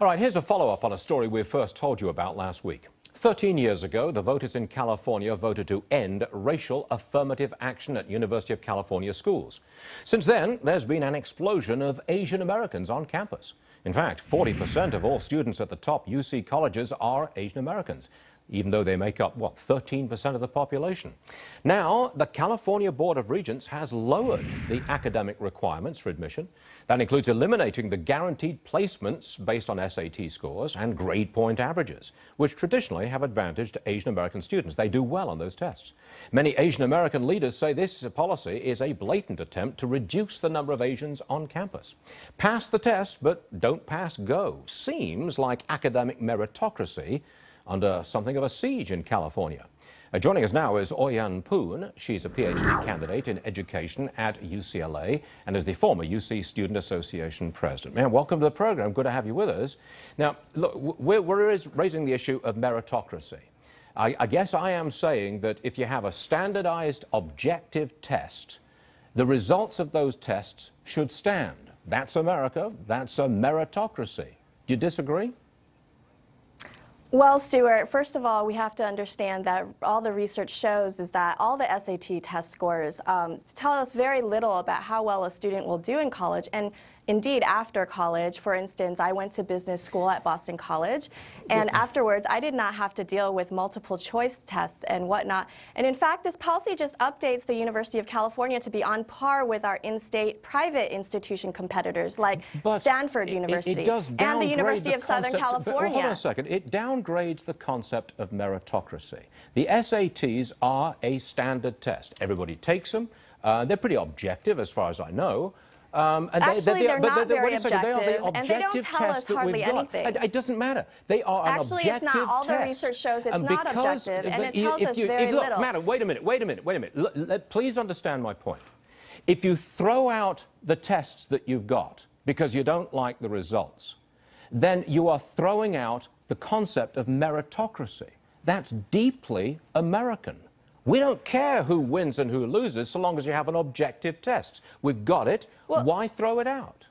All right, here's a follow-up on a story we first told you about last week. 13 years ago, the voters in California voted to end racial affirmative action at University of California schools. Since then, there's been an explosion of Asian Americans on campus. In fact, 40% of all students at the top UC colleges are Asian Americans, even though they make up, 13% of the population. Now, the California Board of Regents has lowered the academic requirements for admission. That includes eliminating the guaranteed placements based on SAT scores and grade point averages, which traditionally have advantaged Asian American students. They do well on those tests. Many Asian American leaders say this policy is a blatant attempt to reduce the number of Asians on campus. Pass the test, but don't pass go. Seems like academic meritocracy under something of a siege in California. Joining us now is Oiyan Poon. She's a PhD candidate in education at UCLA and is the former UC Student Association president. Ma'am, welcome to the program. Good to have you with us. Now, look, we're raising the issue of meritocracy. I guess I am saying that if you have a standardized objective test, the results of those tests should stand. That's America. That's a meritocracy. Do you disagree? Well, Stuart, first of all, we have to understand that all the research shows is that all the SAT test scores tell us very little about how well a student will do in college. And indeed, after college, for instance, I went to business school at Boston College, and afterwards, I did not have to deal with multiple choice tests and whatnot. And in fact, this policy just updates the University of California to be on par with our in-state private institution competitors like Stanford University and the University of Southern California. Hold on a second. It downgrades the concept of meritocracy. The SATs are a standard test. Everybody takes them. They're pretty objective as far as I know. Actually, they're not very objective, and they don't tell us hardly anything. It doesn't matter. They are an objective test. Actually, it's not. All the research shows it's not objective, and it tells us very little. Madam, wait a minute. Please understand my point. If you throw out the tests that you've got because you don't like the results, then you are throwing out the concept of meritocracy. That's deeply American. We don't care who wins and who loses so long as you have an objective test. We've got it. Well, why throw it out?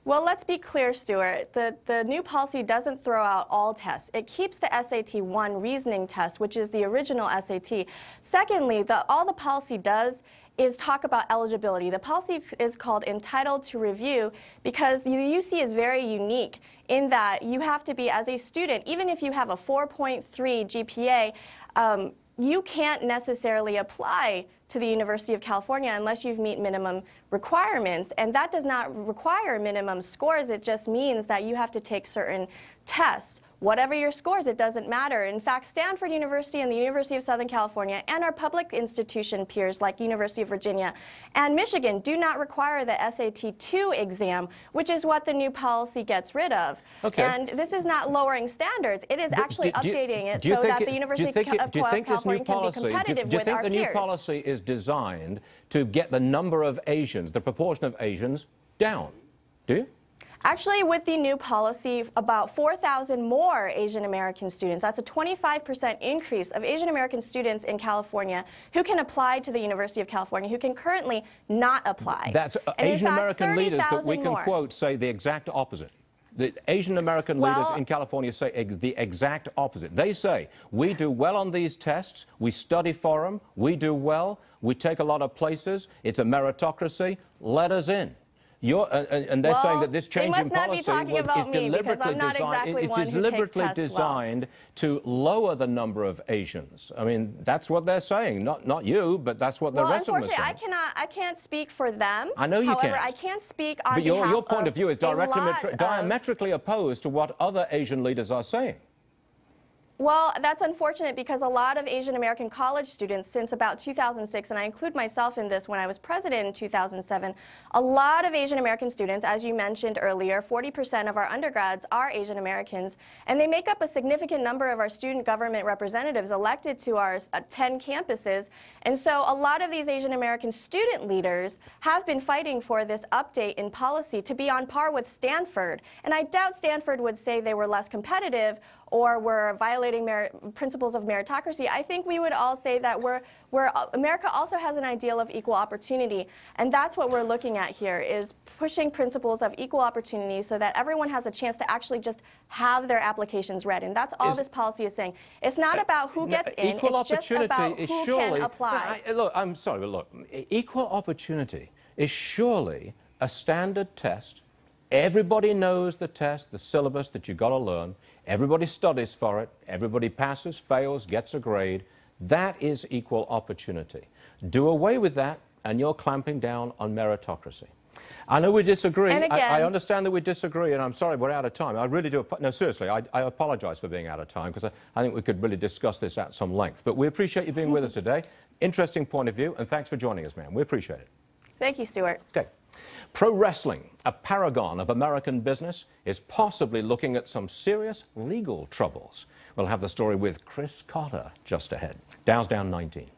Well, let's be clear, Stuart. The new policy doesn't throw out all tests. It keeps the SAT-1 reasoning test, which is the original SAT. Secondly, all the policy does is talk about eligibility. The policy is called Entitled to Review because the UC is very unique in that you have to be, as a student, even if you have a 4.3 GPA, you can't necessarily apply to the University of California unless you've met minimum requirements. And that does not require minimum scores. It just means that you have to take certain tests. Whatever your scores, it doesn't matter. In fact, Stanford University and the University of Southern California and our public institution peers like University of Virginia and Michigan do not require the SAT-2 exam, which is what the new policy gets rid of. Okay. And this is not lowering standards. It is actually updating it so that the University of California can be competitive with our peers. Do you think the new policy is designed to get the number of Asians, the proportion of Asians, down? Do you? Actually, with the new policy, about 4,000 more Asian American students, that's a 25% increase of Asian American students in California who can apply to the University of California, who can currently not apply. That's Asian American leaders that we can quote say the exact opposite. The Asian American leaders in California say the exact opposite. They say, we do well on these tests, we study for them, we do well, we take a lot of places, it's a meritocracy, let us in. And they're saying that this change in policy is deliberately designed to lower the number of Asians. I mean, that's what they're saying. Not you, but that's what the rest of them are saying. Unfortunately, I can't speak for them. I know you can't. However, I can't speak on behalf But your point of view is diametrically opposed to what other Asian leaders are saying. Well, that's unfortunate because a lot of Asian American college students since about 2006, and I include myself in this when I was president in 2007, a lot of Asian American students, as you mentioned earlier, 40% of our undergrads are Asian Americans, and they make up a significant number of our student government representatives elected to our 10 campuses. And so a lot of these Asian American student leaders have been fighting for this update in policy to be on par with Stanford. And I doubt Stanford would say they were less competitive or we're violating principles of meritocracy, I think we would all say that America also has an ideal of equal opportunity, and that's what we're looking at here, is pushing principles of equal opportunity so that everyone has a chance to actually just have their applications read, and that's all this policy is saying. It's not about who gets in, it's just about who can apply. Look, I'm sorry, but look, equal opportunity is surely a standard test. Everybody knows the test, the syllabus that you've got to learn. Everybody studies for it. Everybody passes, fails, gets a grade. That is equal opportunity. Do away with that, and you're clamping down on meritocracy. I know we disagree. And again, I understand that we disagree, and I'm sorry, we're out of time. I really do. No, seriously, I apologize for being out of time, because I think we could really discuss this at some length. But we appreciate you being with us today. Interesting point of view, and thanks for joining us, ma'am. We appreciate it. Thank you, Stuart. Okay. Pro wrestling, a paragon of American business, is possibly looking at some serious legal troubles. We'll have the story with Chris Carter just ahead. Dow's down 19.